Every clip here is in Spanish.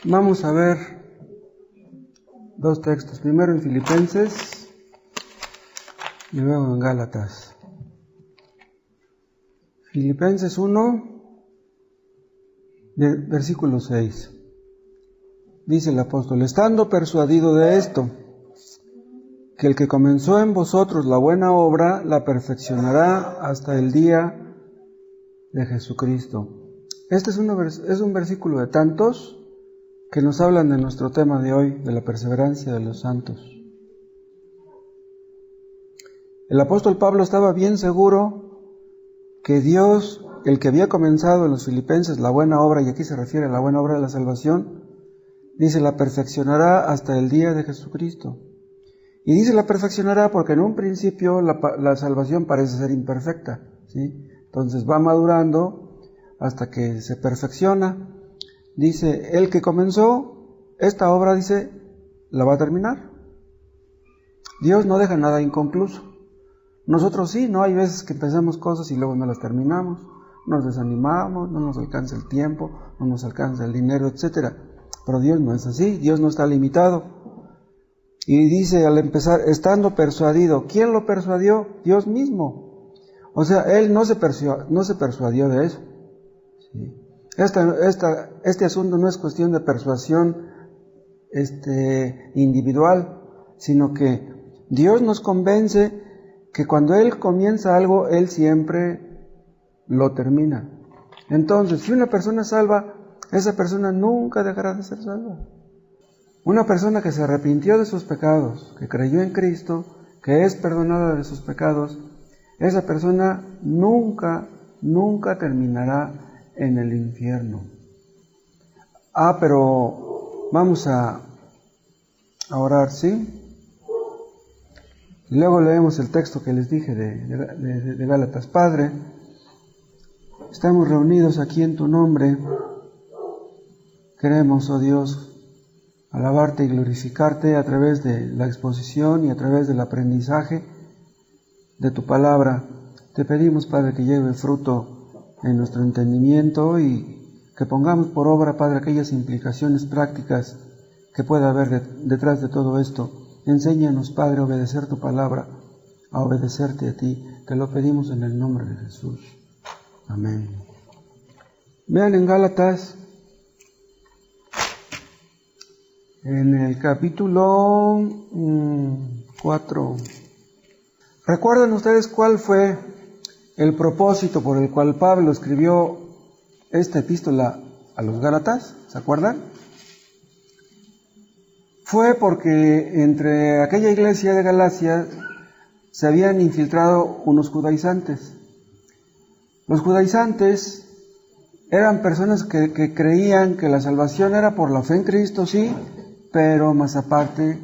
Vamos a ver dos textos, primero en Filipenses y luego en Gálatas. Filipenses 1, versículo 6. Dice el apóstol: estando persuadido de esto, que el que comenzó en vosotros la buena obra, la perfeccionará hasta el día de Jesucristo. Este es un versículo de tantos que nos hablan de nuestro tema de hoy, de la perseverancia de los santos. El apóstol Pablo estaba bien seguro que Dios, el que había comenzado en los Filipenses la buena obra, y aquí se refiere a la buena obra de la salvación, dice, la perfeccionará hasta el día de Jesucristo. Y dice la perfeccionará porque en un principio la salvación parece ser imperfecta, ¿sí? Entonces va madurando hasta que se perfecciona. Dice, el que comenzó esta obra, dice, la va a terminar. Dios no deja nada inconcluso. Nosotros sí, ¿no? Hay veces que empezamos cosas y luego no las terminamos, nos desanimamos, no nos alcanza el tiempo, no nos alcanza el dinero, etc. Pero Dios no es así, Dios no está limitado. Y dice al empezar, estando persuadido. ¿Quién lo persuadió? Dios mismo. O sea, Él no se persuadió de eso. ¿Sí? Este asunto no es cuestión de persuasión individual, sino que Dios nos convence que cuando Él comienza algo, Él siempre lo termina. Entonces, si una persona es salva, esa persona nunca dejará de ser salva. Una persona que se arrepintió de sus pecados, que creyó en Cristo, que es perdonada de sus pecados, esa persona nunca terminará en el infierno. Pero vamos a orar, ¿sí? Y luego leemos el texto que les dije de Gálatas. Padre, estamos reunidos aquí en tu nombre. Queremos, oh Dios, alabarte y glorificarte a través de la exposición y a través del aprendizaje de tu palabra. Te pedimos, Padre, que lleve fruto en nuestro entendimiento y que pongamos por obra, Padre, aquellas implicaciones prácticas que pueda haber detrás de todo esto. Enséñanos, Padre, a obedecer tu palabra, a obedecerte a ti. Te lo pedimos en el nombre de Jesús. Amén. Vean en Gálatas, en el capítulo 4. ¿Recuerdan ustedes cuál fue el propósito por el cual Pablo escribió esta epístola a los Gálatas? ¿Se acuerdan? Fue porque entre aquella iglesia de Galacia se habían infiltrado unos judaizantes. Los judaizantes eran personas que creían que la salvación era por la fe en Cristo, sí, pero más aparte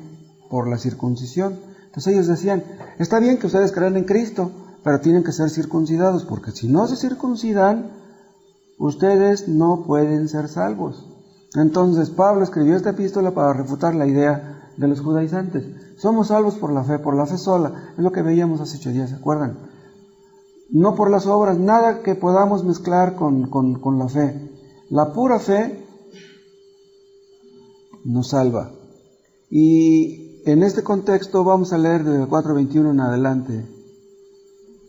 por la circuncisión. Entonces ellos decían, está bien que ustedes crean en Cristo, pero tienen que ser circuncidados, porque si no se circuncidan, ustedes no pueden ser salvos. Entonces Pablo escribió esta epístola para refutar la idea de los judaizantes. Somos salvos por la fe sola, es lo que veíamos hace 8 días, ¿se acuerdan? No por las obras, nada que podamos mezclar con la fe. La pura fe nos salva. Y en este contexto vamos a leer de 4:21 en adelante.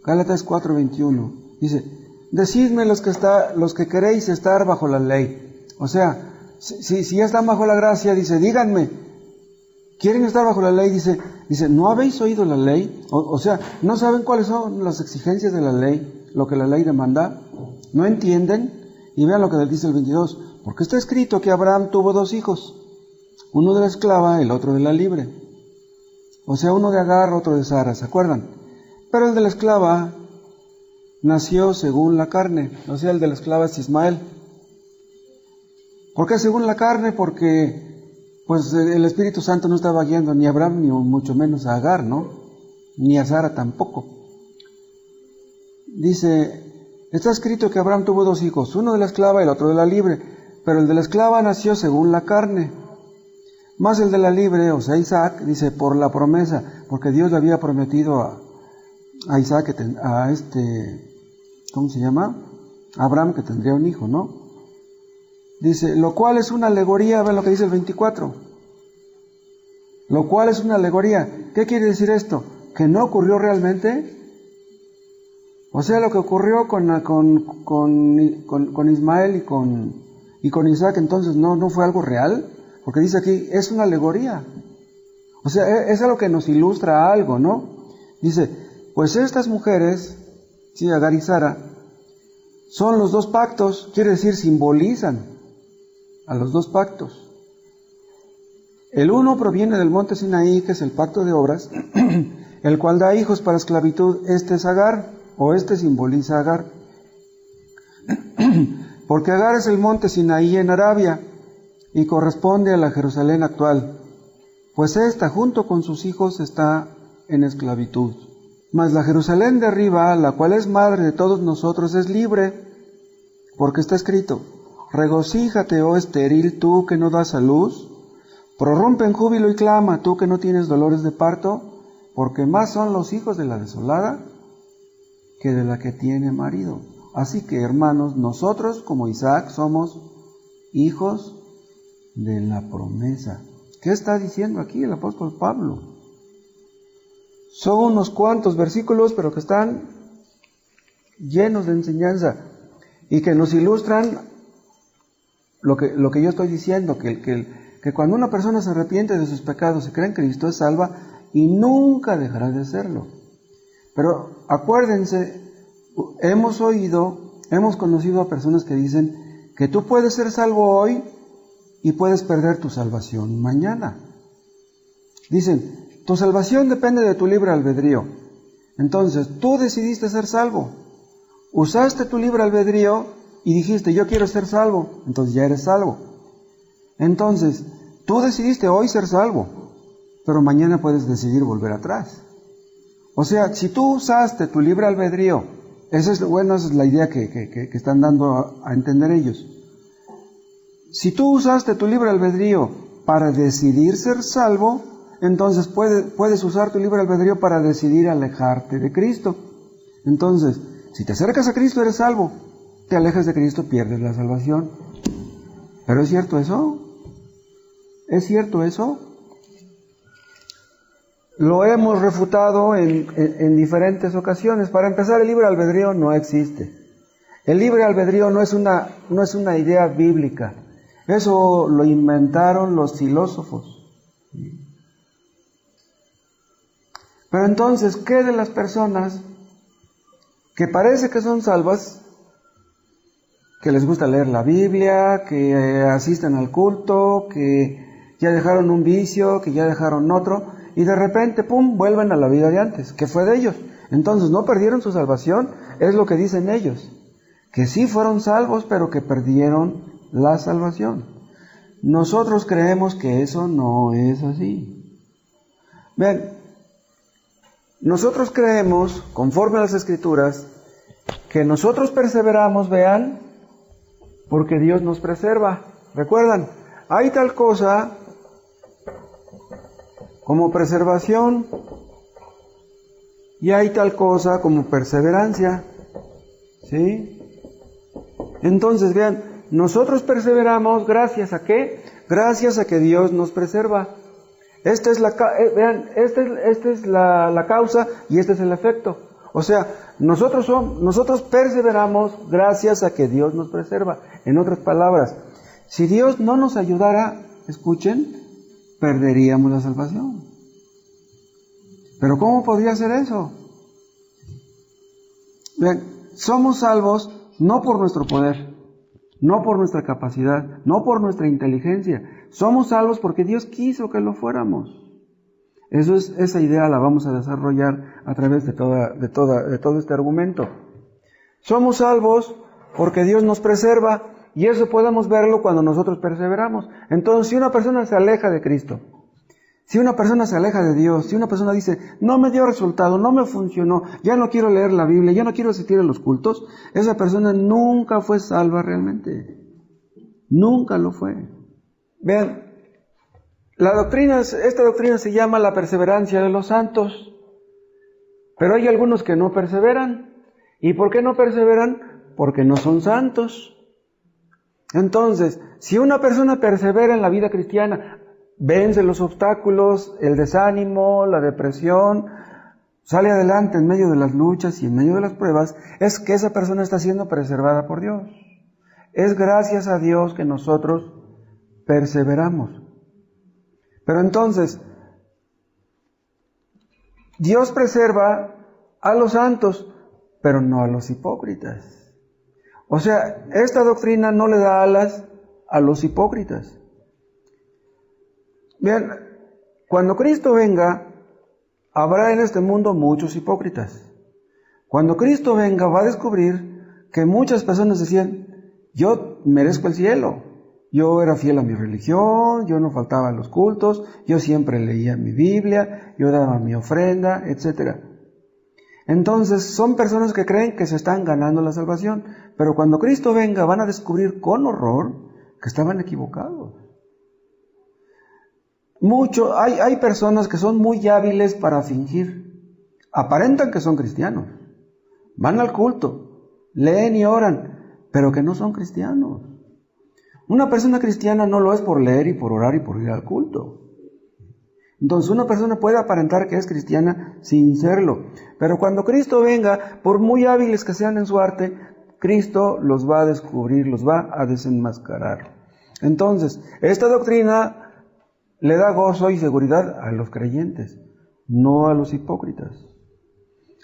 Gálatas 4:21 dice, decidme los que queréis estar bajo la ley. O sea, si ya están bajo la gracia, dice, díganme, ¿quieren estar bajo la ley? Dice, ¿no habéis oído la ley? O sea, ¿no saben cuáles son las exigencias de la ley? Lo que la ley demanda. ¿No entienden? Y vean lo que dice el 22. Porque está escrito que Abraham tuvo 2 hijos. Uno de la esclava, el otro de la libre. O sea, uno de Agar, otro de Sara, ¿se acuerdan? Pero el de la esclava nació según la carne. O sea, el de la esclava es Ismael. ¿Por qué según la carne? Porque pues el Espíritu Santo no estaba guiando ni a Abraham, ni mucho menos a Agar, ¿no? Ni a Sara tampoco. Dice, está escrito que Abraham tuvo 2 hijos, uno de la esclava y el otro de la libre, pero el de la esclava nació según la carne. Más el de la libre, o sea Isaac, dice, por la promesa, porque Dios le había prometido a Isaac, ¿cómo se llama? A Abraham, que tendría un hijo, ¿no? Dice, lo cual es una alegoría, vean lo que dice el 24. Lo cual es una alegoría. ¿Qué quiere decir esto? ¿Que no ocurrió realmente? O sea, lo que ocurrió con Ismael y con Isaac, entonces no fue algo real, porque dice aquí, es una alegoría. O sea, es algo que nos ilustra algo, ¿no? Dice, pues estas mujeres, sí, Agar y Sara, son los dos pactos, quiere decir, simbolizan a los dos pactos. El uno proviene del monte Sinaí, que es el pacto de obras, el cual da hijos para esclavitud. Este es Agar, o este simboliza a Agar. Porque Agar es el monte Sinaí en Arabia, y corresponde a la Jerusalén actual, pues ésta junto con sus hijos está en esclavitud. Mas la Jerusalén de arriba, la cual es madre de todos nosotros, es libre, porque está escrito, regocíjate, oh estéril, tú que no das a luz, prorrumpe en júbilo y clama, tú que no tienes dolores de parto, porque más son los hijos de la desolada que de la que tiene marido. Así que, hermanos, nosotros como Isaac somos hijos de la promesa. ¿Qué está diciendo aquí el apóstol Pablo? Son unos cuantos versículos, pero que están llenos de enseñanza y que nos ilustran lo que yo estoy diciendo, que cuando una persona se arrepiente de sus pecados y cree en Cristo, es salva y nunca dejará de serlo. Pero acuérdense, hemos conocido a personas que dicen que tú puedes ser salvo hoy y puedes perder tu salvación mañana. Dicen, tu salvación depende de tu libre albedrío. Entonces, tú decidiste ser salvo. Usaste tu libre albedrío y dijiste, yo quiero ser salvo. Entonces ya eres salvo. Entonces, tú decidiste hoy ser salvo, pero mañana puedes decidir volver atrás. O sea, si tú usaste tu libre albedrío, esa es la idea que están dando a entender ellos. Si tú usaste tu libre albedrío para decidir ser salvo, entonces puedes usar tu libre albedrío para decidir alejarte de Cristo. Entonces, si te acercas a Cristo, eres salvo. Te alejas de Cristo, pierdes la salvación. ¿Pero es cierto eso? ¿Es cierto eso? Lo hemos refutado en diferentes ocasiones. Para empezar, el libre albedrío no existe. El libre albedrío no es una idea bíblica. Eso lo inventaron los filósofos. Pero entonces, ¿qué de las personas que parece que son salvas, que les gusta leer la Biblia, que asisten al culto, que ya dejaron un vicio, que ya dejaron otro, y de repente, ¡pum!, vuelven a la vida de antes, que fue de ellos? Entonces, ¿no perdieron su salvación? Es lo que dicen ellos, que sí fueron salvos, pero que perdieron la salvación. Nosotros creemos que eso no es así. Vean, nosotros creemos, conforme a las Escrituras, que nosotros perseveramos, vean, porque Dios nos preserva. ¿Recuerdan? Hay tal cosa como preservación y hay tal cosa como perseverancia. ¿Sí? Entonces, vean, nosotros perseveramos gracias a ¿qué? Gracias a que Dios nos preserva. Esta es la causa y este es el efecto. O sea, nosotros perseveramos gracias a que Dios nos preserva. En otras palabras, si Dios no nos ayudara, escuchen, perderíamos la salvación. Pero ¿cómo podría ser eso? Vean, somos salvos no por nuestro poder, no por nuestra capacidad, no por nuestra inteligencia. Somos salvos porque Dios quiso que lo fuéramos. Esa idea la vamos a desarrollar a través de todo este argumento. Somos salvos porque Dios nos preserva y eso podemos verlo cuando nosotros perseveramos. Entonces, si una persona se aleja de Cristo, si una persona se aleja de Dios, si una persona dice, no me dio resultado, no me funcionó, ya no quiero leer la Biblia, ya no quiero asistir a los cultos, esa persona nunca fue salva realmente. Nunca lo fue. Vean, esta doctrina se llama la perseverancia de los santos, pero hay algunos que no perseveran. ¿Y por qué no perseveran? Porque no son santos. Entonces, si una persona persevera en la vida cristiana, vence los obstáculos, el desánimo, la depresión, sale adelante en medio de las luchas y en medio de las pruebas, es que esa persona está siendo preservada por Dios. Es gracias a Dios que nosotros perseveramos. Pero entonces, Dios preserva a los santos, pero no a los hipócritas. O sea, esta doctrina no le da alas a los hipócritas. Vean, cuando Cristo venga, habrá en este mundo muchos hipócritas. Cuando Cristo venga, va a descubrir que muchas personas decían, yo merezco el cielo, yo era fiel a mi religión, yo no faltaba a los cultos, yo siempre leía mi Biblia, yo daba mi ofrenda, etc. Entonces, son personas que creen que se están ganando la salvación, pero cuando Cristo venga van a descubrir con horror que estaban equivocados. Hay personas que son muy hábiles para fingir. Aparentan que son cristianos. Van al culto, leen y oran, pero que no son cristianos. Una persona cristiana no lo es por leer y por orar y por ir al culto. Entonces una persona puede aparentar que es cristiana sin serlo. Pero cuando Cristo venga, por muy hábiles que sean en su arte, Cristo los va a descubrir, los va a desenmascarar. Entonces, esta doctrina le da gozo y seguridad a los creyentes, no a los hipócritas.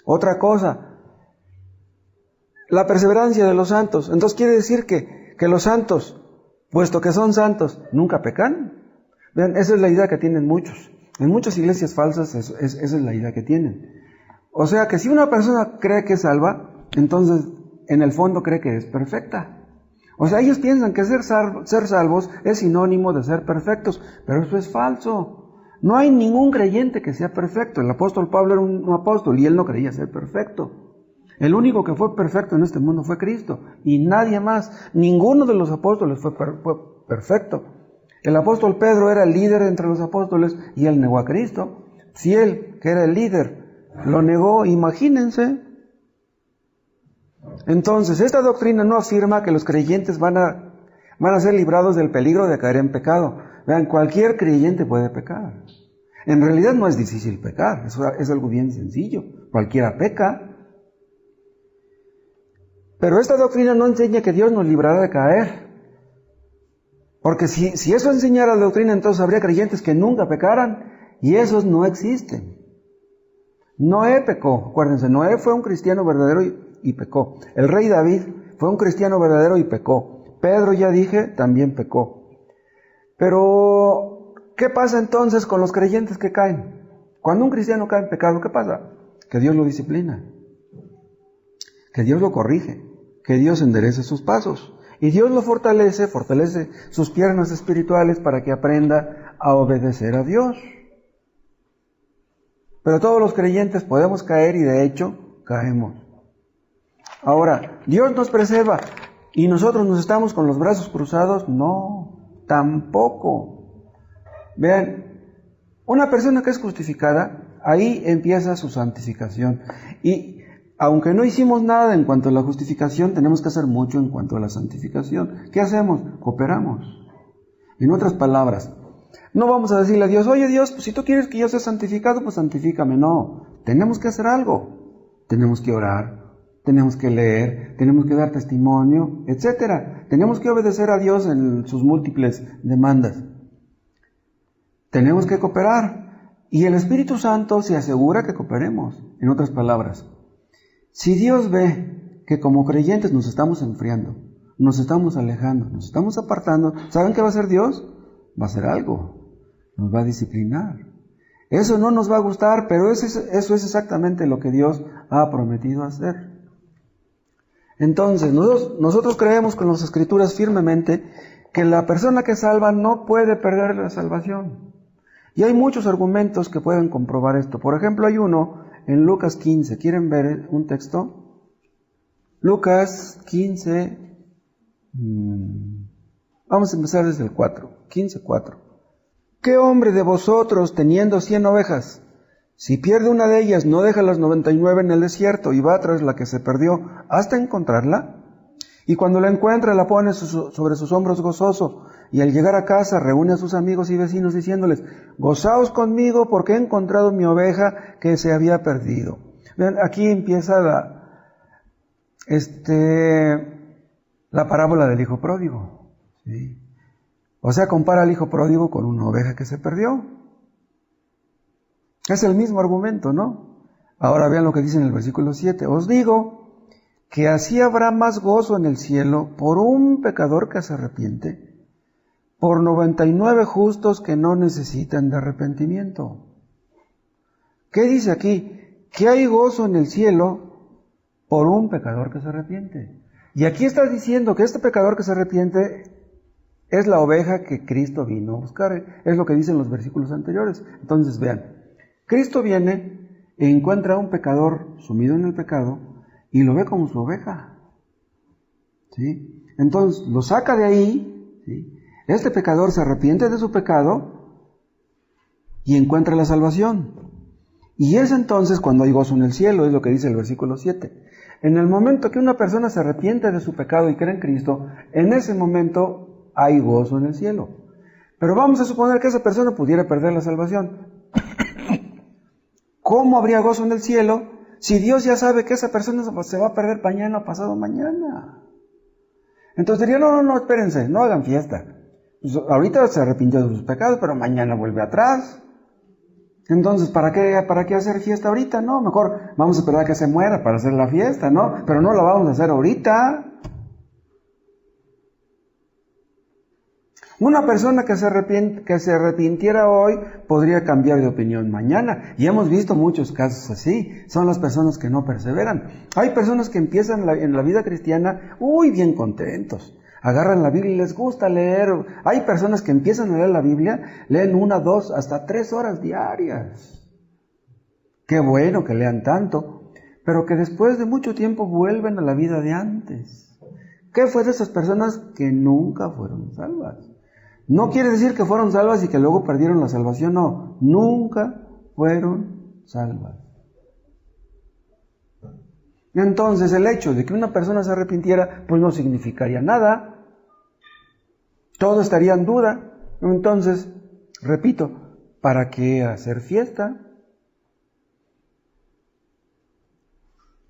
Otra cosa, la perseverancia de los santos. Entonces quiere decir que los santos, puesto que son santos, nunca pecan. Vean, esa es la idea que tienen muchos. En muchas iglesias falsas esa es la idea que tienen. O sea que si una persona cree que es salva, entonces en el fondo cree que es perfecta. O sea, ellos piensan que ser salvos es sinónimo de ser perfectos, pero eso es falso. No hay ningún creyente que sea perfecto. El apóstol Pablo era un apóstol y él no creía ser perfecto. El único que fue perfecto en este mundo fue Cristo y nadie más. Ninguno de los apóstoles fue perfecto. El apóstol Pedro era el líder entre los apóstoles y él negó a Cristo. Si él, que era el líder, lo negó, imagínense. Entonces, esta doctrina no afirma que los creyentes van a ser librados del peligro de caer en pecado. Vean, cualquier creyente puede pecar. En realidad no es difícil pecar, es algo bien sencillo. Cualquiera peca. Pero esta doctrina no enseña que Dios nos librará de caer. Porque si eso enseñara la doctrina, entonces habría creyentes que nunca pecaran, y esos no existen. Noé pecó, acuérdense, Noé fue un cristiano verdadero y pecó. El rey David fue un cristiano verdadero y pecó. Pedro, ya dije, también pecó. Pero, ¿qué pasa entonces con los creyentes que caen? Cuando un cristiano cae en pecado, ¿qué pasa? Que Dios lo disciplina, que Dios lo corrige, que Dios enderece sus pasos. Y Dios lo fortalece sus piernas espirituales para que aprenda a obedecer a Dios. Pero todos los creyentes podemos caer y de hecho caemos. Ahora, ¿Dios nos preserva y nosotros nos estamos con los brazos cruzados? No, tampoco. Vean, una persona que es justificada, ahí empieza su santificación. Y aunque no hicimos nada en cuanto a la justificación, tenemos que hacer mucho en cuanto a la santificación. ¿Qué hacemos? Cooperamos. En otras palabras, no vamos a decirle a Dios, oye Dios, pues si tú quieres que yo sea santificado, pues santifícame. No, tenemos que hacer algo. Tenemos que orar, tenemos que leer, tenemos que dar testimonio, etc. Tenemos que obedecer a Dios en sus múltiples demandas. Tenemos que cooperar. Y el Espíritu Santo se asegura que cooperemos. En otras palabras, si Dios ve que como creyentes nos estamos enfriando, nos estamos alejando, nos estamos apartando, ¿saben qué va a hacer Dios? Va a hacer algo, nos va a disciplinar. Eso no nos va a gustar, pero eso es exactamente lo que Dios ha prometido hacer. Entonces, nosotros creemos con las Escrituras firmemente que la persona que salva no puede perder la salvación. Y hay muchos argumentos que pueden comprobar esto. Por ejemplo, hay uno en Lucas 15, ¿quieren ver un texto? Lucas 15, vamos a empezar desde el 4, 15:4. ¿Qué hombre de vosotros, teniendo 100 ovejas, si pierde una de ellas, no deja las 99 en el desierto y va tras la que se perdió hasta encontrarla? Y cuando la encuentra, la pone sobre sus hombros gozoso. Y al llegar a casa, reúne a sus amigos y vecinos diciéndoles, gozaos conmigo porque he encontrado mi oveja que se había perdido. Vean, aquí empieza la parábola del hijo pródigo. ¿Sí? O sea, compara al hijo pródigo con una oveja que se perdió. Es el mismo argumento, ¿no? Ahora vean lo que dice en el versículo 7. Os digo que así habrá más gozo en el cielo por un pecador que se arrepiente, por 99 justos que no necesitan de arrepentimiento. ¿Qué dice aquí? Que hay gozo en el cielo por un pecador que se arrepiente. Y aquí está diciendo que este pecador que se arrepiente es la oveja que Cristo vino a buscar. Es lo que dicen los versículos anteriores. Entonces vean, Cristo viene e encuentra a un pecador sumido en el pecado y lo ve como su oveja. ¿Sí? Entonces lo saca de ahí. ¿Sí? Este pecador se arrepiente de su pecado y encuentra la salvación. Y es entonces cuando hay gozo en el cielo, es lo que dice el versículo 7. En el momento que una persona se arrepiente de su pecado y cree en Cristo, en ese momento hay gozo en el cielo. Pero vamos a suponer que esa persona pudiera perder la salvación. ¿Cómo habría gozo en el cielo si Dios ya sabe que esa persona se va a perder mañana o pasado mañana? Entonces diría, no, espérense, no hagan fiesta. Pues ahorita se arrepintió de sus pecados, pero mañana vuelve atrás. Entonces, ¿para qué hacer fiesta ahorita? No, mejor vamos a esperar a que se muera para hacer la fiesta, ¿no? Pero no la vamos a hacer ahorita. Una persona que se arrepintiera hoy podría cambiar de opinión mañana. Y hemos visto muchos casos así. Son las personas que no perseveran. Hay personas que empiezan en la vida cristiana, bien contentos. Agarran la Biblia y les gusta leer. Hay personas que empiezan a leer la Biblia, leen 1, 2, hasta 3 horas diarias. Qué bueno que lean tanto, pero que después de mucho tiempo vuelven a la vida de antes. ¿Qué fue de esas personas que nunca fueron salvas? No quiere decir que fueron salvas y que luego perdieron la salvación, no. Nunca fueron salvas. Entonces el hecho de que una persona se arrepintiera, pues no significaría nada. Todo estaría en duda. Entonces, repito, ¿para qué hacer fiesta?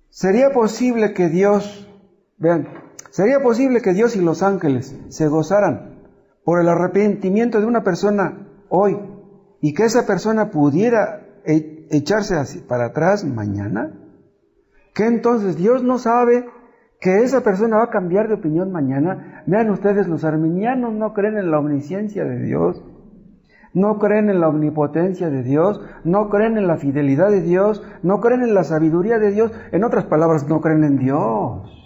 Sería posible que Dios y los ángeles se gozaran por el arrepentimiento de una persona hoy y que esa persona pudiera echarse para atrás mañana. ¿Que entonces Dios no sabe que esa persona va a cambiar de opinión mañana? Vean ustedes, los arminianos no creen en la omnisciencia de Dios, no creen en la omnipotencia de Dios, no creen en la fidelidad de Dios, no creen en la sabiduría de Dios. En otras palabras, no creen en Dios.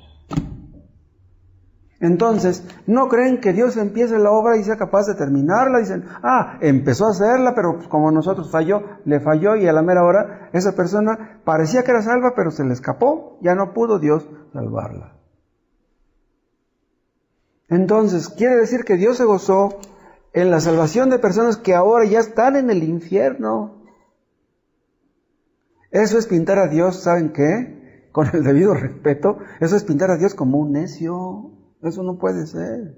Entonces, no creen que Dios empiece la obra y sea capaz de terminarla. Dicen, empezó a hacerla, pero como nosotros le falló y a la mera hora esa persona parecía que era salva, pero se le escapó, ya no pudo Dios salvarla. Entonces, quiere decir que Dios se gozó en la salvación de personas que ahora ya están en el infierno. Eso es pintar a Dios, ¿saben qué? Con el debido respeto, eso es pintar a Dios como un necio. Eso no puede ser.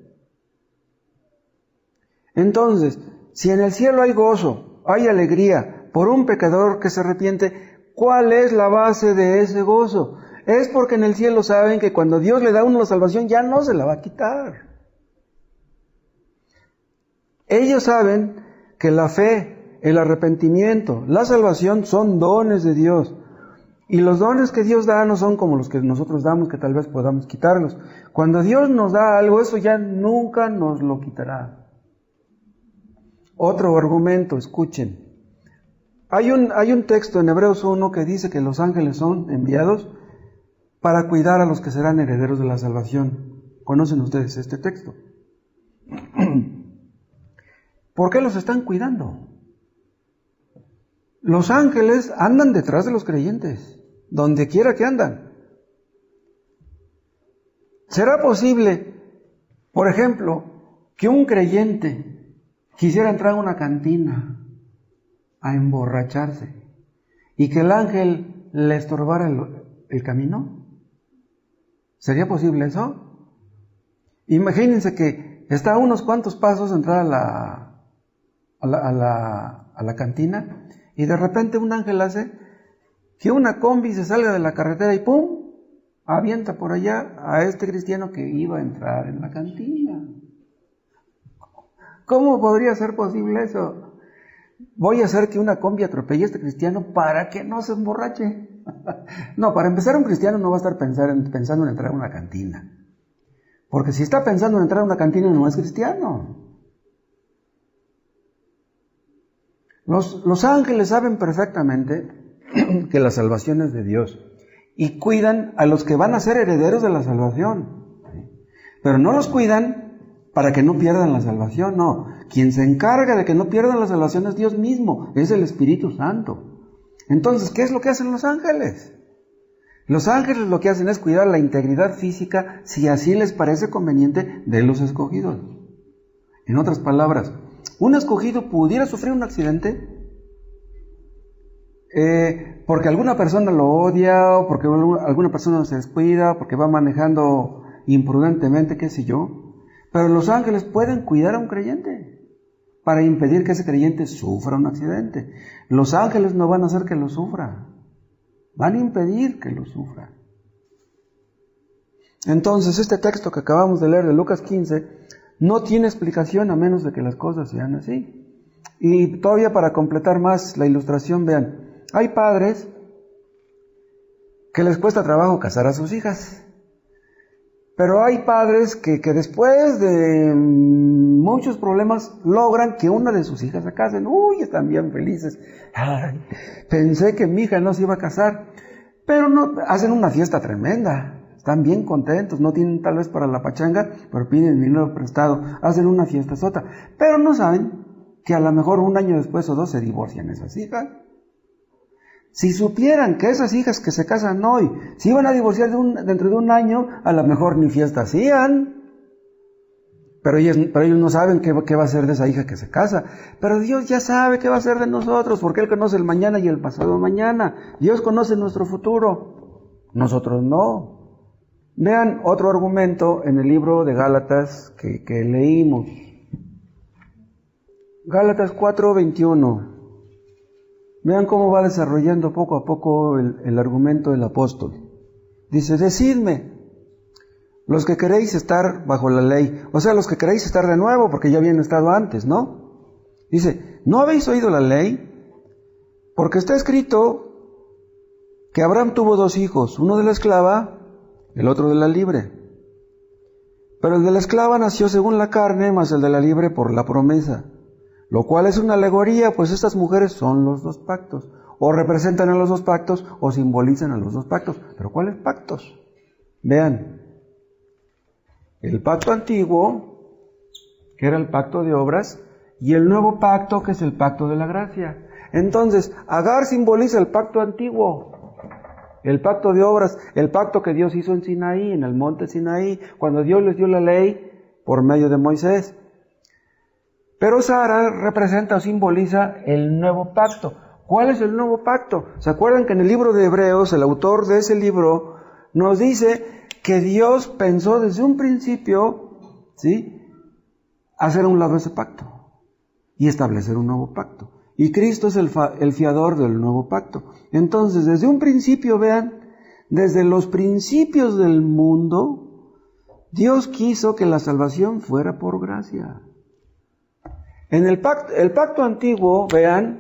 Entonces, si en el cielo hay gozo, hay alegría por un pecador que se arrepiente, ¿cuál es la base de ese gozo? Es porque en el cielo saben que cuando Dios le da a uno la salvación ya no se la va a quitar. Ellos saben que la fe, el arrepentimiento, la salvación son dones de Dios. Y los dones que Dios da no son como los que nosotros damos, que tal vez podamos quitarlos. Cuando Dios nos da algo, eso ya nunca nos lo quitará. Otro argumento, escuchen. Hay un texto en Hebreos 1 que dice que los ángeles son enviados para cuidar a los que serán herederos de la salvación. ¿Conocen ustedes este texto? ¿Por qué los están cuidando? Los ángeles andan detrás de los creyentes, donde quiera que andan. ¿Será posible, por ejemplo, que un creyente quisiera entrar a una cantina a emborracharse y que el ángel le estorbara el camino? ¿Sería posible eso? Imagínense que está a unos cuantos pasos de entrar a la cantina y de repente un ángel hace que una combi se salga de la carretera y ¡pum!, avienta por allá a este cristiano que iba a entrar en la cantina. ¿Cómo podría ser posible eso? Voy a hacer que una combi atropelle a este cristiano para que no se emborrache. No, para empezar, un cristiano no va a estar pensando en entrar a una cantina. Porque si está pensando en entrar a una cantina no es cristiano. Los ángeles saben perfectamente que la salvación es de Dios y cuidan a los que van a ser herederos de la salvación. Pero no los cuidan para que no pierdan la salvación, no. Quien se encarga de que no pierdan la salvación es Dios mismo, es el Espíritu Santo. Entonces, ¿qué es lo que hacen los ángeles? Los ángeles lo que hacen es cuidar la integridad física, si así les parece conveniente, de los escogidos. En otras palabras, un escogido pudiera sufrir un accidente porque alguna persona lo odia, o porque alguna persona se descuida, porque va manejando imprudentemente, qué sé yo. Pero los ángeles pueden cuidar a un creyente para impedir que ese creyente sufra un accidente. Los ángeles no van a hacer que lo sufra, van a impedir que lo sufra. Entonces, este texto que acabamos de leer de Lucas 15 no tiene explicación a menos de que las cosas sean así. Y todavía para completar más la ilustración, vean, hay padres que les cuesta trabajo casar a sus hijas. Pero hay padres que después de muchos problemas logran que una de sus hijas se casen. ¡Uy! Están bien felices. ¡Ay! Pensé que mi hija no se iba a casar. Pero no, hacen una fiesta tremenda. Están bien contentos. No tienen tal vez para la pachanga, pero piden dinero prestado. Hacen una fiesta sota. Pero no saben que a lo mejor un año después o dos se divorcian esas hijas. Si supieran que esas hijas que se casan hoy se iban a divorciar dentro de un año, a lo mejor ni fiesta hacían. Pero ellos no saben qué va a ser de esa hija que se casa. Pero Dios ya sabe qué va a ser de nosotros, porque Él conoce el mañana y el pasado mañana. Dios conoce nuestro futuro, nosotros no. Vean otro argumento en el libro de Gálatas que leímos. Gálatas 4:21. Vean cómo va desarrollando poco a poco el argumento del apóstol. Dice, decidme, los que queréis estar bajo la ley, o sea, los que queréis estar de nuevo, porque ya habían estado antes, ¿no? Dice, ¿no habéis oído la ley? Porque está escrito que Abraham tuvo dos hijos, uno de la esclava, el otro de la libre. Pero el de la esclava nació según la carne, mas el de la libre por la promesa. Lo cual es una alegoría, pues estas mujeres son los dos pactos. O representan a los dos pactos, o simbolizan a los dos pactos. ¿Pero cuáles pactos? Vean, el pacto antiguo, que era el pacto de obras, y el nuevo pacto, que es el pacto de la gracia. Entonces, Agar simboliza el pacto antiguo, el pacto de obras, el pacto que Dios hizo en Sinaí, en el monte Sinaí, cuando Dios les dio la ley por medio de Moisés. Pero Sara representa o simboliza el nuevo pacto. ¿Cuál es el nuevo pacto? ¿Se acuerdan que en el libro de Hebreos, el autor de ese libro nos dice que Dios pensó desde un principio, ¿sí?, hacer a un lado ese pacto y establecer un nuevo pacto? Y Cristo es el fiador del nuevo pacto. Entonces, desde un principio, vean, desde los principios del mundo, Dios quiso que la salvación fuera por gracia. En el pacto antiguo, vean,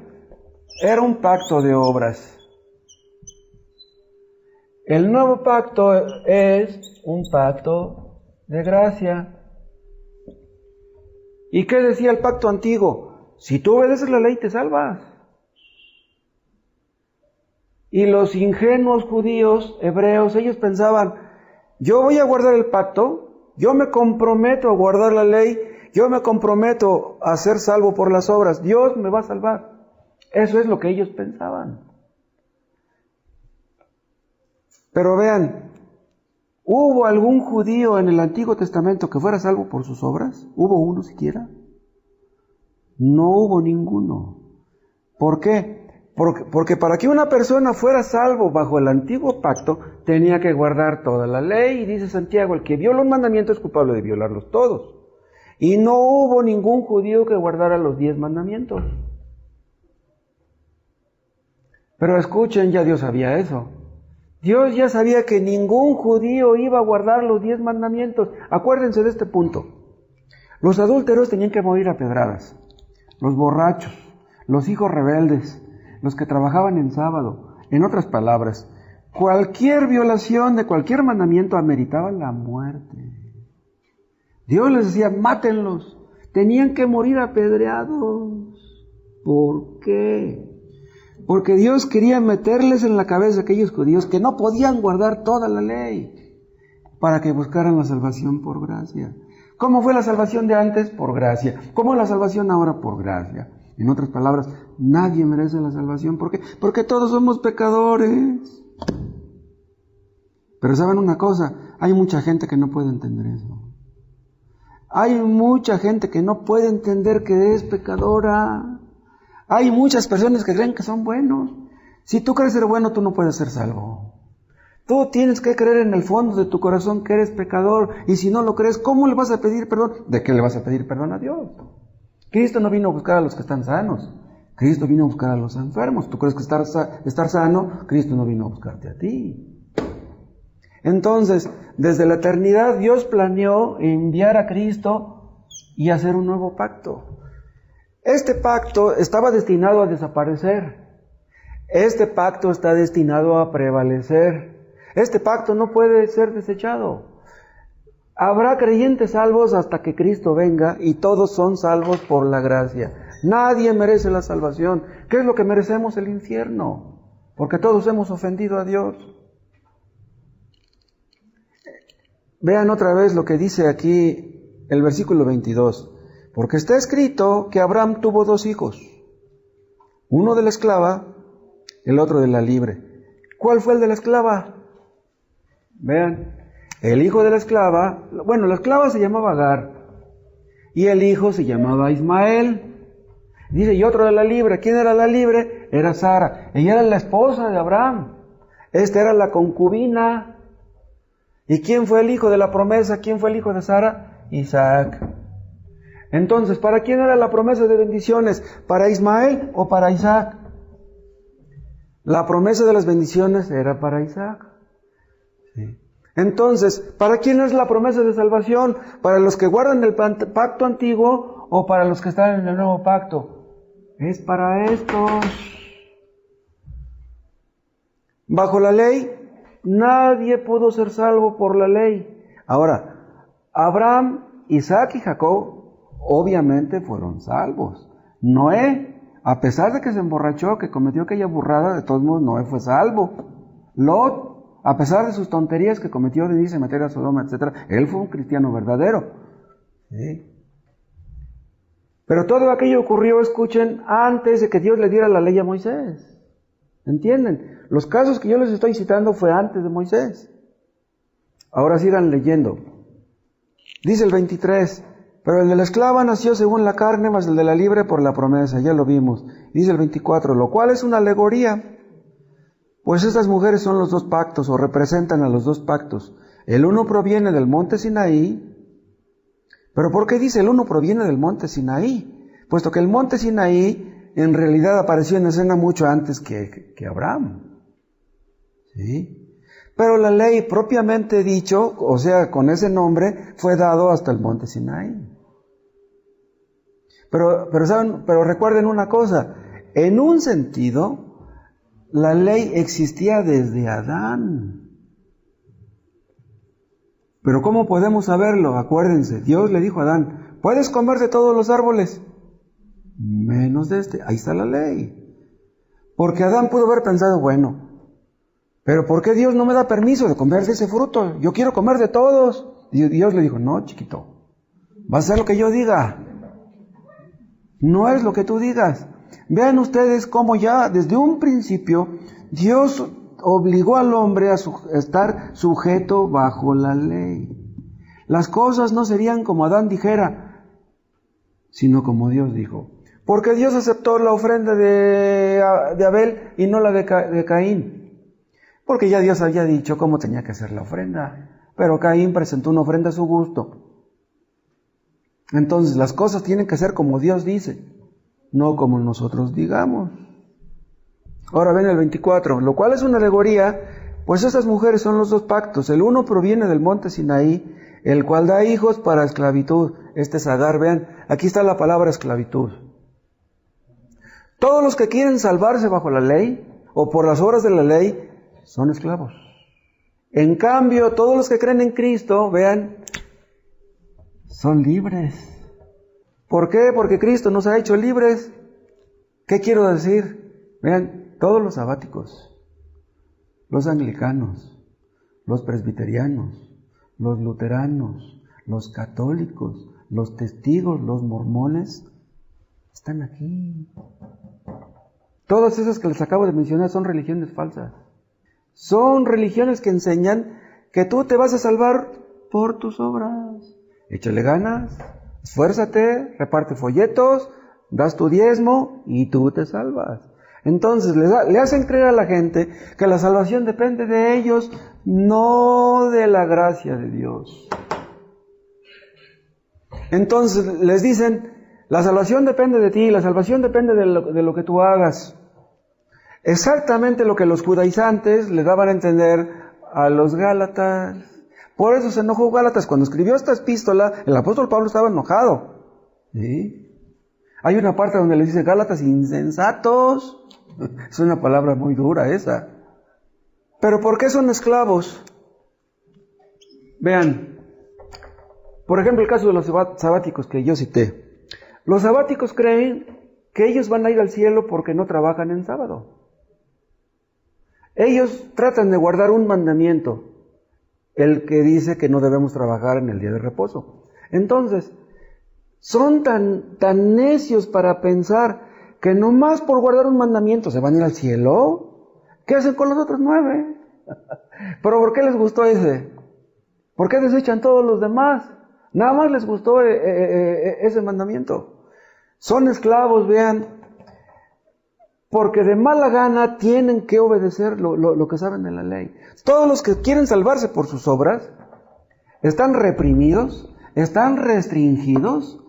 era un pacto de obras. El nuevo pacto es un pacto de gracia. ¿Y qué decía el pacto antiguo? Si tú obedeces la ley, te salvas. Y los ingenuos judíos, hebreos, ellos pensaban, yo voy a guardar el pacto, yo me comprometo a guardar la ley, yo me comprometo a ser salvo por las obras, Dios me va a salvar. Eso es lo que ellos pensaban. Pero vean, ¿hubo algún judío en el Antiguo Testamento que fuera salvo por sus obras? ¿Hubo uno siquiera? No hubo ninguno. ¿Por qué? Porque para que una persona fuera salvo bajo el antiguo pacto, tenía que guardar toda la ley. Y dice Santiago, el que viola un mandamiento es culpable de violarlos todos. Y no hubo ningún judío que guardara los 10 mandamientos. Pero escuchen, ya Dios sabía eso. Dios ya sabía que ningún judío iba a guardar los 10 mandamientos. Acuérdense de este punto. Los adúlteros tenían que morir a pedradas. Los borrachos, los hijos rebeldes, los que trabajaban en sábado. En otras palabras, cualquier violación de cualquier mandamiento ameritaba la muerte. Dios les decía, mátenlos. Tenían que morir apedreados. ¿Por qué? Porque Dios quería meterles en la cabeza a aquellos judíos que no podían guardar toda la ley para que buscaran la salvación por gracia. ¿Cómo fue la salvación de antes? Por gracia. ¿Cómo es la salvación ahora? Por gracia. En otras palabras, nadie merece la salvación. ¿Por qué? Porque todos somos pecadores. Pero ¿saben una cosa? Hay mucha gente que no puede entender eso. Hay mucha gente que no puede entender que es pecadora. Hay muchas personas que creen que son buenos. Si tú crees ser bueno, tú no puedes ser salvo. Tú tienes que creer en el fondo de tu corazón que eres pecador. Y si no lo crees, ¿cómo le vas a pedir perdón? ¿De qué le vas a pedir perdón a Dios? Cristo no vino a buscar a los que están sanos. Cristo vino a buscar a los enfermos. ¿Tú crees que estar sano? Cristo no vino a buscarte a ti. Entonces, desde la eternidad, Dios planeó enviar a Cristo y hacer un nuevo pacto. Este pacto estaba destinado a desaparecer. Este pacto está destinado a prevalecer. Este pacto no puede ser desechado. Habrá creyentes salvos hasta que Cristo venga y todos son salvos por la gracia. Nadie merece la salvación. ¿Qué es lo que merecemos? El infierno. Porque todos hemos ofendido a Dios. Vean otra vez lo que dice aquí el versículo 22. Porque está escrito que Abraham tuvo 2 hijos, uno de la esclava, el otro de la libre. ¿Cuál fue el de la esclava? Vean, el hijo de la esclava, bueno, la esclava se llamaba Agar, y el hijo se llamaba Ismael. Dice, y otro de la libre. ¿Quién era la libre? Era Sara. Ella era la esposa de Abraham. Esta era la concubina. ¿Y quién fue el hijo de la promesa? ¿Quién fue el hijo de Sara? Isaac. Entonces, ¿para quién era la promesa de bendiciones? ¿Para Ismael o para Isaac? La promesa de las bendiciones era para Isaac. Sí. Entonces, ¿para quién es la promesa de salvación? ¿Para los que guardan el pacto antiguo o para los que están en el nuevo pacto? Es para estos. Bajo la ley, nadie pudo ser salvo por la ley. Ahora, Abraham, Isaac y Jacob obviamente fueron salvos. Noé, a pesar de que se emborrachó, que cometió aquella burrada, de todos modos Noé fue salvo. Lot, a pesar de sus tonterías que cometió de irse a meter a Sodoma, etc., él fue un cristiano verdadero. ¿Sí? Pero todo aquello ocurrió, escuchen, antes de que Dios le diera la ley a Moisés. ¿Entienden? Los casos que yo les estoy citando fue antes de Moisés. Ahora sigan leyendo. Dice el 23, pero el de la esclava nació según la carne, mas el de la libre por la promesa. Ya lo vimos. Dice el 24, lo cual es una alegoría. Pues estas mujeres son los 2 pactos, o representan a los 2 pactos. El uno proviene del monte Sinaí. ¿Pero por qué dice el uno proviene del monte Sinaí? Puesto que el monte Sinaí en realidad apareció en escena mucho antes que Abraham. ¿Sí? Pero la ley propiamente dicho, o sea, con ese nombre, fue dado hasta el monte Sinaí. Pero recuerden una cosa, en un sentido, la ley existía desde Adán. Pero ¿cómo podemos saberlo? Acuérdense, Dios le dijo a Adán, ¿puedes comer de todos los árboles? Menos de este. Ahí está la ley. Porque Adán pudo haber pensado, bueno, pero ¿por qué Dios no me da permiso de comer de ese fruto? Yo quiero comer de todos. Y Dios le dijo, no, chiquito, vas a hacer lo que yo diga. No es lo que tú digas. Vean ustedes cómo ya desde un principio Dios obligó al hombre a estar sujeto bajo la ley. Las cosas no serían como Adán dijera, sino como Dios dijo. ¿Por qué Dios aceptó la ofrenda de Abel y no la de Caín? Porque ya Dios había dicho cómo tenía que ser la ofrenda. Pero Caín presentó una ofrenda a su gusto. Entonces las cosas tienen que ser como Dios dice, no como nosotros digamos. Ahora ven el 24, lo cual es una alegoría, pues estas mujeres son los dos pactos. El uno proviene del monte Sinaí, el cual da hijos para esclavitud. Este es Agar, vean, aquí está la palabra esclavitud. Todos los que quieren salvarse bajo la ley o por las obras de la ley son esclavos. En cambio, todos los que creen en Cristo, vean, son libres. ¿Por qué? Porque Cristo nos ha hecho libres. ¿Qué quiero decir? Vean, todos los sabáticos, los anglicanos, los presbiterianos, los luteranos, los católicos, los testigos, los mormones, están aquí. Todas esas que les acabo de mencionar son religiones falsas. Son religiones que enseñan que tú te vas a salvar por tus obras. Échale ganas, esfuérzate, reparte folletos, das tu diezmo y tú te salvas. Entonces le hacen creer a la gente que la salvación depende de ellos, no de la gracia de Dios. Entonces les dicen, la salvación depende de ti, la salvación depende de lo que tú hagas. Exactamente lo que los judaizantes le daban a entender a los gálatas. Por eso se enojó Gálatas. Cuando escribió esta epístola, el apóstol Pablo estaba enojado. ¿Sí? Hay una parte donde le dice, Gálatas insensatos. Es una palabra muy dura esa. Pero ¿por qué son esclavos? Vean, por ejemplo, el caso de los sabáticos que yo cité. Los sabáticos creen que ellos van a ir al cielo porque no trabajan en sábado. Ellos tratan de guardar un mandamiento, el que dice que no debemos trabajar en el día de reposo. Entonces, son tan necios para pensar que nomás por guardar un mandamiento se van a ir al cielo. ¿Qué hacen con los otros 9? ¿Pero por qué les gustó ese? ¿Por qué desechan todos los demás? Nada más les gustó ese mandamiento. Son esclavos, vean, porque de mala gana tienen que obedecer lo que saben de la ley. Todos los que quieren salvarse por sus obras están reprimidos, están restringidos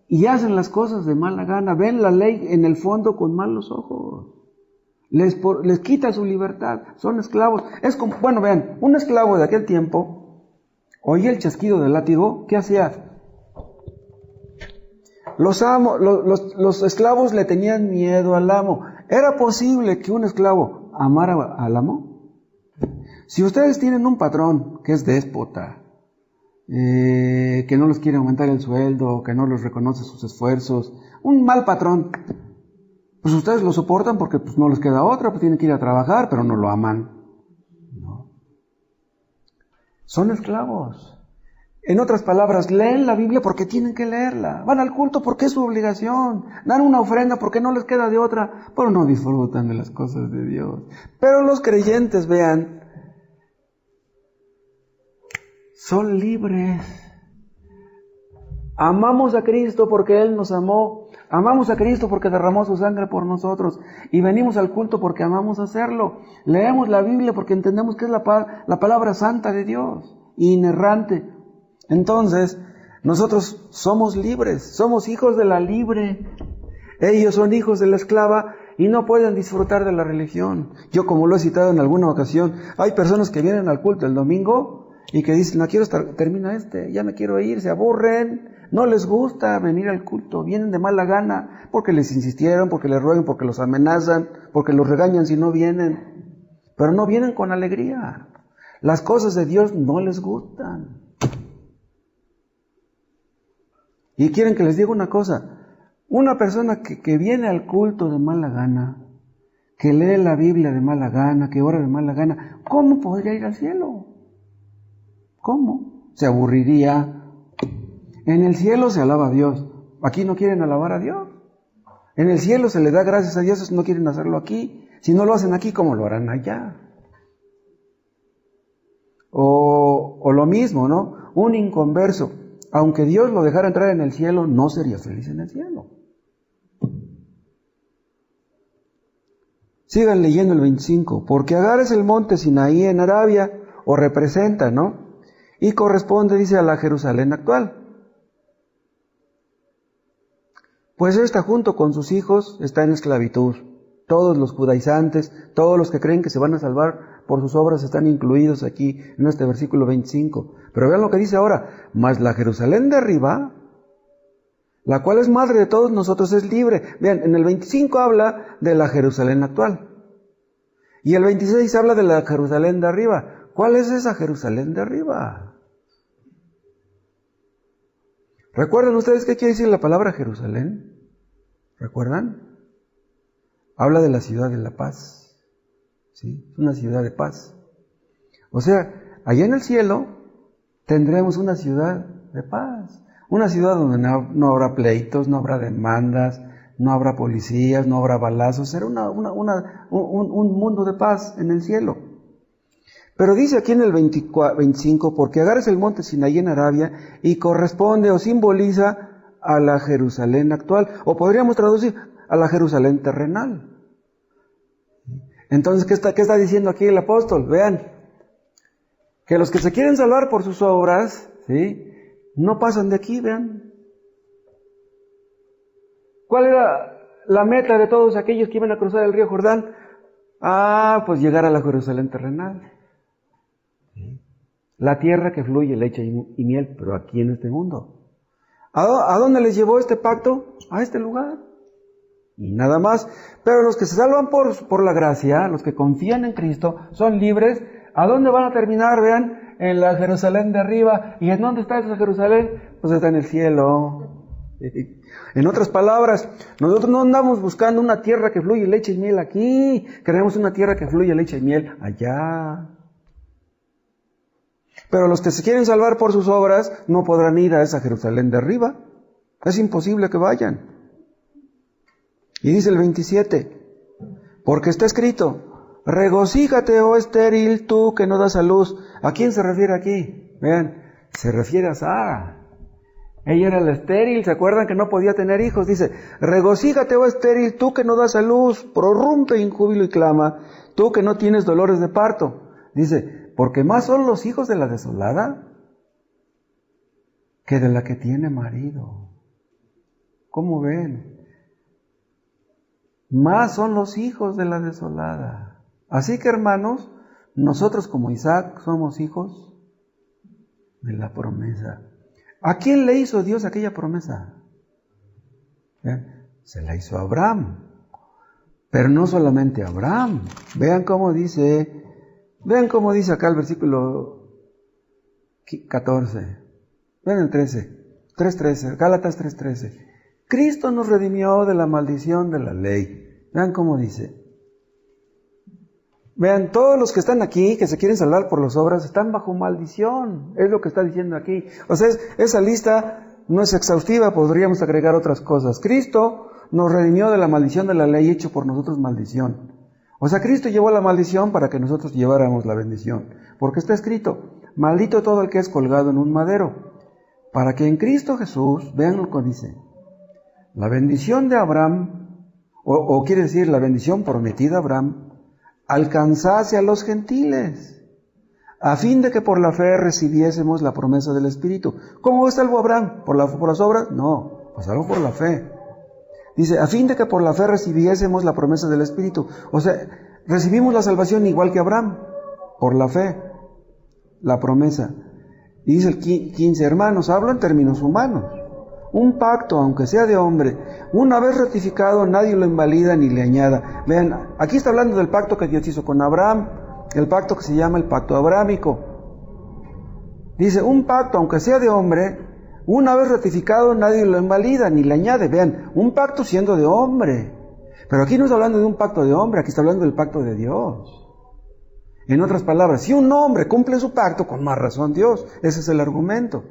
y hacen las cosas de mala gana. Ven la ley en el fondo con malos ojos. Les quita su libertad. Son esclavos. Es como, bueno, vean, un esclavo de aquel tiempo oía el chasquido del látigo. ¿Qué hacía? Los esclavos le tenían miedo al amo. ¿Era posible que un esclavo amara al amo? Si ustedes tienen un patrón que es déspota, que no les quiere aumentar el sueldo, que no les reconoce sus esfuerzos, un mal patrón, pues ustedes lo soportan porque pues no les queda otra, pues tienen que ir a trabajar, pero no lo aman. No. Son esclavos. En otras palabras, leen la Biblia porque tienen que leerla. Van al culto porque es su obligación. Dan una ofrenda porque no les queda de otra, pero no disfrutan de las cosas de Dios. Pero los creyentes, vean, son libres. Amamos a Cristo porque Él nos amó. Amamos a Cristo porque derramó su sangre por nosotros. Y venimos al culto porque amamos hacerlo. Leemos la Biblia porque entendemos que es la palabra santa de Dios, inerrante. Entonces, nosotros somos libres, somos hijos de la libre. Ellos son hijos de la esclava y no pueden disfrutar de la religión. Yo, como lo he citado en alguna ocasión, hay personas que vienen al culto el domingo y que dicen, no quiero estar, termina ya me quiero ir, se aburren, no les gusta venir al culto, vienen de mala gana, porque les insistieron, porque les ruegan, porque los amenazan, porque los regañan si no vienen, pero no vienen con alegría. Las cosas de Dios no les gustan. Y quieren que les diga una cosa, una persona que viene al culto de mala gana, que lee la Biblia de mala gana, que ora de mala gana, ¿cómo podría ir al cielo? ¿Cómo? Se aburriría. En el cielo se alaba a Dios, aquí no quieren alabar a Dios. En el cielo se le da gracias a Dios, no quieren hacerlo aquí. Si no lo hacen aquí, ¿cómo lo harán allá? O lo mismo, ¿no? Un inconverso, aunque Dios lo dejara entrar en el cielo, no sería feliz en el cielo. Sigan leyendo el 25. Porque Agar es el monte Sinaí en Arabia, o representa, ¿no? Y corresponde, dice, a la Jerusalén actual. Pues esta junto con sus hijos está en esclavitud. Todos los judaizantes, todos los que creen que se van a salvar por sus obras están incluidos aquí en este versículo 25. Pero vean lo que dice ahora. Mas la Jerusalén de arriba, la cual es madre de todos nosotros, es libre. Vean, en el 25 habla de la Jerusalén actual. Y el 26 habla de la Jerusalén de arriba. ¿Cuál es esa Jerusalén de arriba? ¿Recuerdan ustedes qué quiere decir la palabra Jerusalén? ¿Recuerdan? Habla de la ciudad de la paz. ¿Sí? Es una ciudad de paz. O sea, allá en el cielo tendremos una ciudad de paz. Una ciudad donde no habrá pleitos, no habrá demandas, no habrá policías, no habrá balazos. Será un mundo de paz en el cielo. Pero dice aquí en el 25, porque Agar es el monte Sinaí en Arabia y corresponde o simboliza a la Jerusalén actual. O podríamos traducir a la Jerusalén terrenal. Entonces, ¿qué está diciendo aquí el apóstol? Vean, que los que se quieren salvar por sus obras, ¿sí?, no pasan de aquí, vean. ¿Cuál era la meta de todos aquellos que iban a cruzar el río Jordán? Pues llegar a la Jerusalén terrenal. La tierra que fluye leche y miel, pero aquí en este mundo. ¿A dónde les llevó este pacto? A este lugar. Y nada más. Pero los que se salvan por la gracia, los que confían en Cristo, son libres. ¿A dónde van a terminar? Vean, en la Jerusalén de arriba. ¿Y en dónde está esa Jerusalén? Pues está en el cielo. En otras palabras, nosotros no andamos buscando una tierra que fluye leche y miel aquí. Queremos una tierra que fluye leche y miel allá. Pero los que se quieren salvar por sus obras no podrán ir a esa Jerusalén de arriba. Es imposible que vayan. Y dice el 27, porque está escrito, regocíjate, oh estéril, tú que no das a luz. ¿A quién se refiere aquí? Vean, se refiere a Sara. Ella era la estéril, ¿se acuerdan que no podía tener hijos? Dice, regocíjate, oh estéril, tú que no das a luz, prorrumpe en júbilo y clama, tú que no tienes dolores de parto. Dice, porque más son los hijos de la desolada que de la que tiene marido. ¿Cómo ven? Más son los hijos de la desolada. Así que, hermanos, nosotros como Isaac somos hijos de la promesa. ¿A quién le hizo Dios aquella promesa? Se la hizo a Abraham. Pero no solamente a Abraham. Vean cómo dice acá el versículo 14. Vean el 3:13, Gálatas 3:13. Cristo nos redimió de la maldición de la ley. Vean cómo dice. Vean, todos los que están aquí, que se quieren salvar por las obras, están bajo maldición. Es lo que está diciendo aquí. O sea, esa lista no es exhaustiva, podríamos agregar otras cosas. Cristo nos redimió de la maldición de la ley, hecho por nosotros maldición. O sea, Cristo llevó la maldición para que nosotros lleváramos la bendición. Porque está escrito, maldito todo el que es colgado en un madero. Para que en Cristo Jesús, vean lo que dice, la bendición de Abraham, o quiere decir la bendición prometida a Abraham, alcanzase a los gentiles, a fin de que por la fe recibiésemos la promesa del Espíritu. ¿Cómo es salvo Abraham? ¿Por las obras? No, pues salvo por la fe. Dice, a fin de que por la fe recibiésemos la promesa del Espíritu. O sea, recibimos la salvación igual que Abraham, por la fe, la promesa. Y dice el 15, hermanos, hablo en términos humanos. Un pacto, aunque sea de hombre, una vez ratificado, nadie lo invalida ni le añada. Vean, aquí está hablando del pacto que Dios hizo con Abraham, el pacto que se llama el pacto abrámico. Dice, un pacto, aunque sea de hombre, una vez ratificado, nadie lo invalida ni le añade. Vean, un pacto siendo de hombre. Pero aquí no está hablando de un pacto de hombre, aquí está hablando del pacto de Dios. En otras palabras, si un hombre cumple su pacto, con más razón Dios. Ese es el argumento.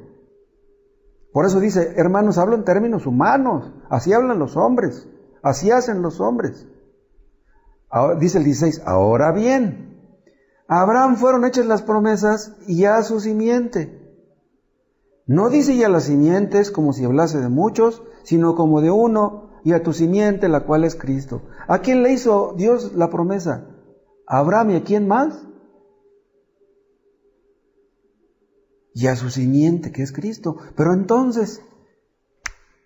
Por eso dice, hermanos, hablo en términos humanos. Así hablan los hombres. Así hacen los hombres. Ahora, dice el 16, ahora bien, a Abraham fueron hechas las promesas y a su simiente. No dice ya las simientes como si hablase de muchos, sino como de uno, y a tu simiente, la cual es Cristo. ¿A quién le hizo Dios la promesa? ¿A Abraham y a quién más? Y a su simiente, que es Cristo. Pero entonces,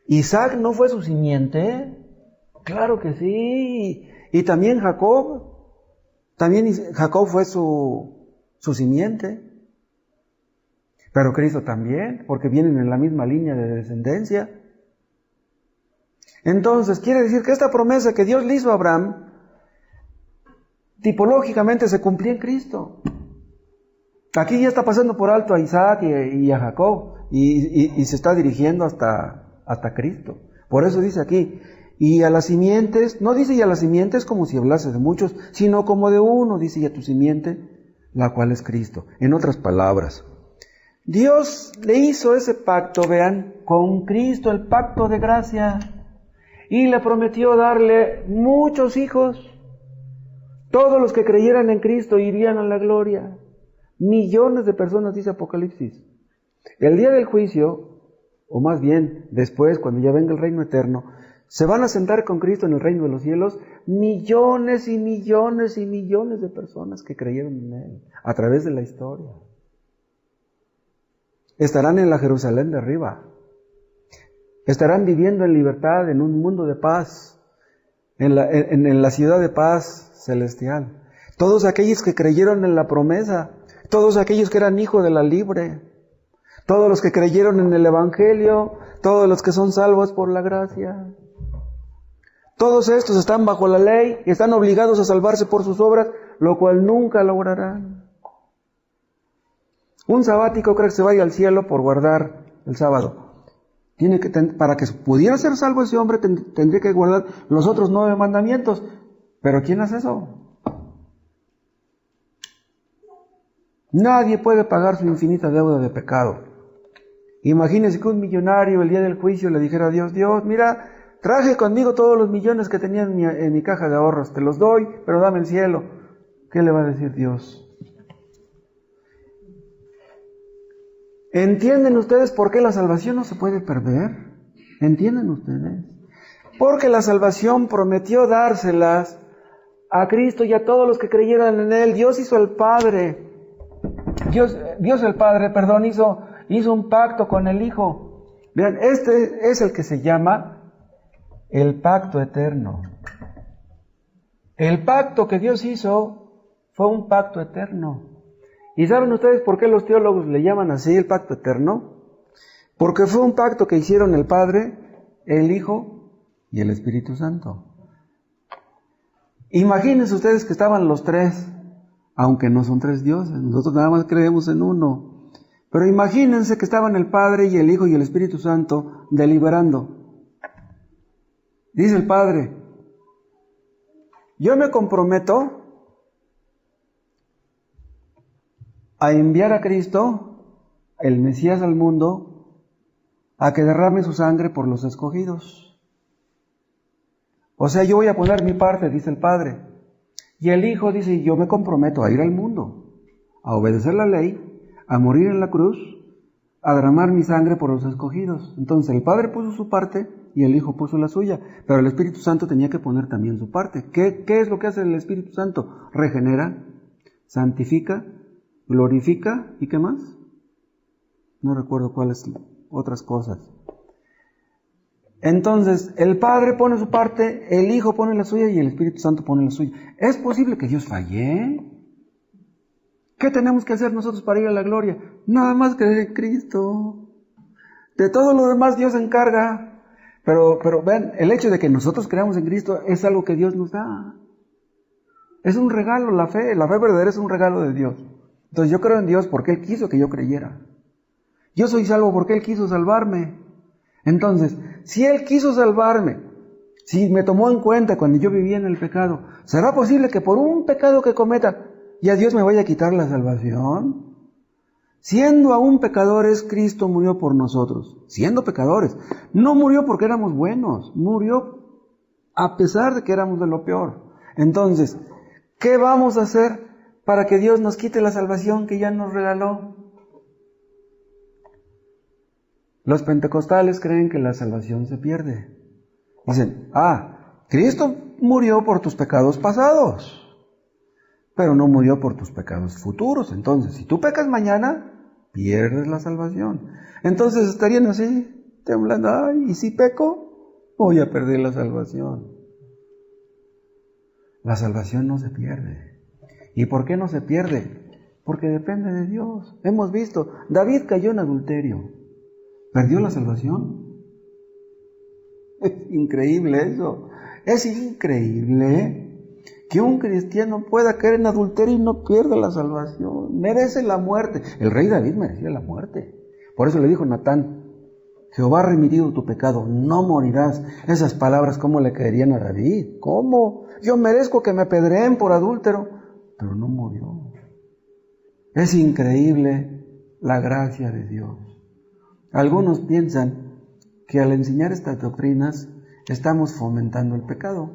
¿Isaac no fue su simiente? Claro que sí. Y también Jacob. También Jacob fue su simiente. Pero Cristo también, porque vienen en la misma línea de descendencia. Entonces, quiere decir que esta promesa que Dios le hizo a Abraham, tipológicamente se cumplía en Cristo. Aquí ya está pasando por alto a Isaac y a Jacob, y se está dirigiendo hasta Cristo. Por eso dice aquí, y a las simientes, no dice y a las simientes como si hablase de muchos, sino como de uno, dice y a tu simiente, la cual es Cristo. En otras palabras, Dios le hizo ese pacto, vean, con Cristo, el pacto de gracia, y le prometió darle muchos hijos. Todos los que creyeran en Cristo irían a la gloria. Millones de personas, dice Apocalipsis. El día del juicio, o más bien después, cuando ya venga el reino eterno, se van a sentar con Cristo en el reino de los cielos millones y millones y millones de personas que creyeron en Él a través de la historia. Estarán en la Jerusalén de arriba. Estarán viviendo en libertad, en un mundo de paz, en la ciudad de paz celestial. Todos aquellos que creyeron en la promesa, todos aquellos que eran hijos de la libre, todos los que creyeron en el Evangelio, todos los que son salvos por la gracia. Todos estos están bajo la ley y están obligados a salvarse por sus obras, lo cual nunca lograrán. Un sabático cree que se vaya al cielo por guardar el sábado. Para que pudiera ser salvo ese hombre, tendría que guardar los otros 9 mandamientos. ¿Pero quién hace eso? Nadie puede pagar su infinita deuda de pecado. Imagínense que un millonario el día del juicio le dijera a Dios, Dios, mira, traje conmigo todos los millones que tenía en mi caja de ahorros, te los doy, pero dame el cielo. ¿Qué le va a decir Dios? ¿Entienden ustedes por qué la salvación no se puede perder? ¿Entienden ustedes? Porque la salvación prometió dárselas a Cristo y a todos los que creyeran en Él. Dios hizo el Padre. Dios el Padre, perdón, hizo un pacto con el Hijo. Vean, este es el que se llama el pacto eterno. El pacto que Dios hizo fue un pacto eterno. ¿Y saben ustedes por qué los teólogos le llaman así el pacto eterno? Porque fue un pacto que hicieron el Padre, el Hijo y el Espíritu Santo. Imagínense ustedes que estaban los tres, aunque no son tres dioses, nosotros nada más creemos en uno. Pero imagínense que estaban el Padre y el Hijo y el Espíritu Santo deliberando. Dice el Padre, yo me comprometo a enviar a Cristo, el Mesías al mundo, a que derrame su sangre por los escogidos. O sea, yo voy a poner mi parte, dice el Padre. Y el Hijo dice, yo me comprometo a ir al mundo, a obedecer la ley, a morir en la cruz, a derramar mi sangre por los escogidos. Entonces el Padre puso su parte y el Hijo puso la suya, pero el Espíritu Santo tenía que poner también su parte. ¿Qué es lo que hace el Espíritu Santo? Regenera, santifica, glorifica, ¿y qué más? No recuerdo cuáles otras cosas. Entonces, el Padre pone su parte, el Hijo pone la suya y el Espíritu Santo pone la suya. ¿Es posible que Dios falle? ¿Qué tenemos que hacer nosotros para ir a la gloria? Nada más creer en Cristo. De todo lo demás Dios se encarga. Pero vean, el hecho de que nosotros creamos en Cristo es algo que Dios nos da. Es un regalo, la fe verdadera es un regalo de Dios. Entonces yo creo en Dios porque Él quiso que yo creyera. Yo soy salvo porque Él quiso salvarme. Entonces, si Él quiso salvarme, si me tomó en cuenta cuando yo vivía en el pecado, ¿será posible que por un pecado que cometa ya Dios me vaya a quitar la salvación? Siendo aún pecadores, Cristo murió por nosotros. Siendo pecadores. No murió porque éramos buenos. Murió a pesar de que éramos de lo peor. Entonces, ¿qué vamos a hacer para que Dios nos quite la salvación que ya nos regaló? Los pentecostales creen que la salvación se pierde. Dicen, Cristo murió por tus pecados pasados, pero no murió por tus pecados futuros. Entonces, si tú pecas mañana, pierdes la salvación. Entonces estarían así, temblando, ¿y si peco? Voy a perder la salvación. La salvación no se pierde. ¿Y por qué no se pierde? Porque depende de Dios. Hemos visto, David cayó en adulterio. ¿Perdió la salvación? Es increíble eso. Es increíble que un cristiano pueda caer en adulterio y no pierda la salvación. Merece la muerte. El rey David merecía la muerte. Por eso le dijo Natán, Jehová ha remitido tu pecado, no morirás. Esas palabras, ¿cómo le caerían a David? ¿Cómo? Yo merezco que me apedreen por adúltero, pero no murió. Es increíble la gracia de Dios. Algunos piensan que al enseñar estas doctrinas estamos fomentando el pecado.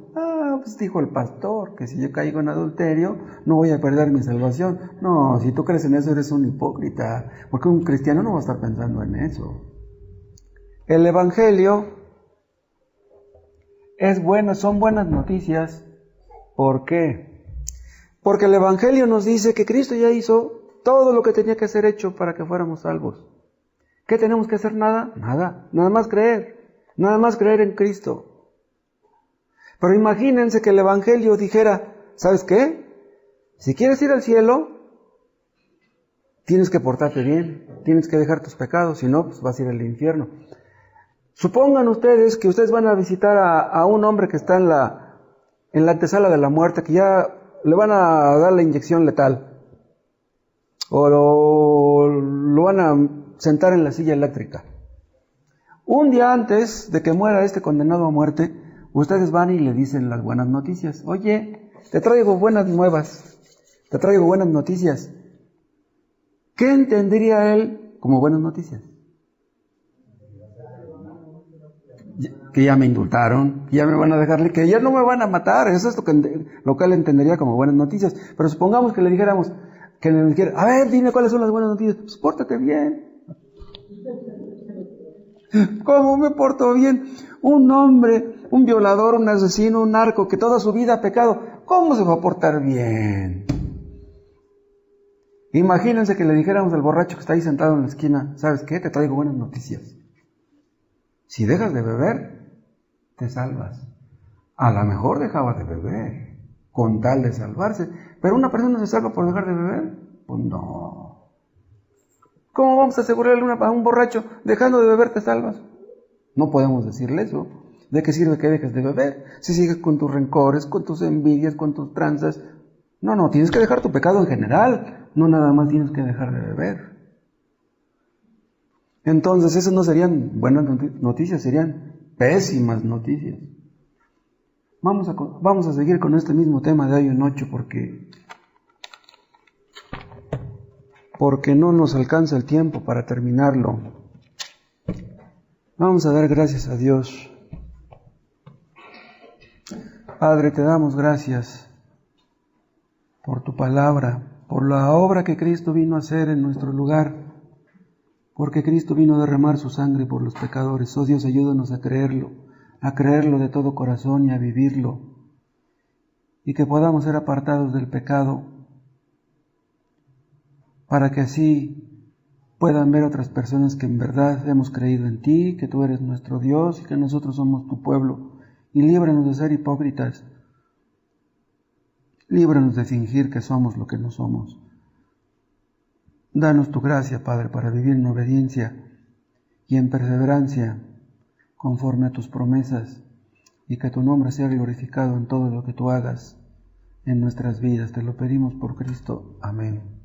Pues dijo el pastor que si yo caigo en adulterio no voy a perder mi salvación. No, si tú crees en eso eres un hipócrita, porque un cristiano no va a estar pensando en eso. El Evangelio es bueno, son buenas noticias. ¿Por qué? Porque el Evangelio nos dice que Cristo ya hizo todo lo que tenía que ser hecho para que fuéramos salvos. ¿Qué tenemos que hacer? Nada, nada más creer en Cristo. Pero imagínense que el Evangelio dijera, ¿sabes qué? Si quieres ir al cielo, tienes que portarte bien, tienes que dejar tus pecados, si no, pues vas a ir al infierno. Supongan ustedes que ustedes van a visitar a un hombre que está en la antesala de la muerte, que ya le van a dar la inyección letal, o lo van a sentar en la silla eléctrica. Un día antes de que muera este condenado a muerte, ustedes van y le dicen las buenas noticias. Oye, te traigo buenas nuevas, te traigo buenas noticias. ¿Qué entendería él como buenas noticias? Que ya me indultaron, que ya me van a dejarle, que ya no me van a matar. Eso es lo que él entendería como buenas noticias. Pero supongamos que le dijéramos, que le dijera, a ver, dime cuáles son las buenas noticias. Pues pórtate bien. ¿Cómo me porto bien? Un hombre, un violador, un asesino, un narco, que toda su vida ha pecado, ¿cómo se va a portar bien? Imagínense que le dijéramos al borracho que está ahí sentado en la esquina, ¿sabes qué? Te traigo buenas noticias. Si dejas de beber, te salvas. A lo mejor dejaba de beber, con tal de salvarse. Pero una persona se salva por dejar de beber. Pues no. ¿Cómo vamos a asegurarle a un borracho, dejando de beber te salvas? No podemos decirle eso. ¿De qué sirve que dejes de beber? Si sigues con tus rencores, con tus envidias, con tus tranzas. No, tienes que dejar tu pecado en general. No nada más tienes que dejar de beber. Entonces esas no serían buenas noticias, serían pésimas noticias. Vamos a seguir con este mismo tema de hoy en 8 porque no nos alcanza el tiempo para terminarlo. Vamos a dar gracias a Dios. Padre, te damos gracias por tu palabra, por la obra que Cristo vino a hacer en nuestro lugar, porque Cristo vino a derramar su sangre por los pecadores. Oh Dios, ayúdanos a creerlo de todo corazón y a vivirlo, y que podamos ser apartados del pecado, para que así puedan ver otras personas que en verdad hemos creído en ti, que tú eres nuestro Dios y que nosotros somos tu pueblo. Y líbranos de ser hipócritas, líbranos de fingir que somos lo que no somos. Danos tu gracia, Padre, para vivir en obediencia y en perseverancia conforme a tus promesas, y que tu nombre sea glorificado en todo lo que tú hagas en nuestras vidas. Te lo pedimos por Cristo. Amén.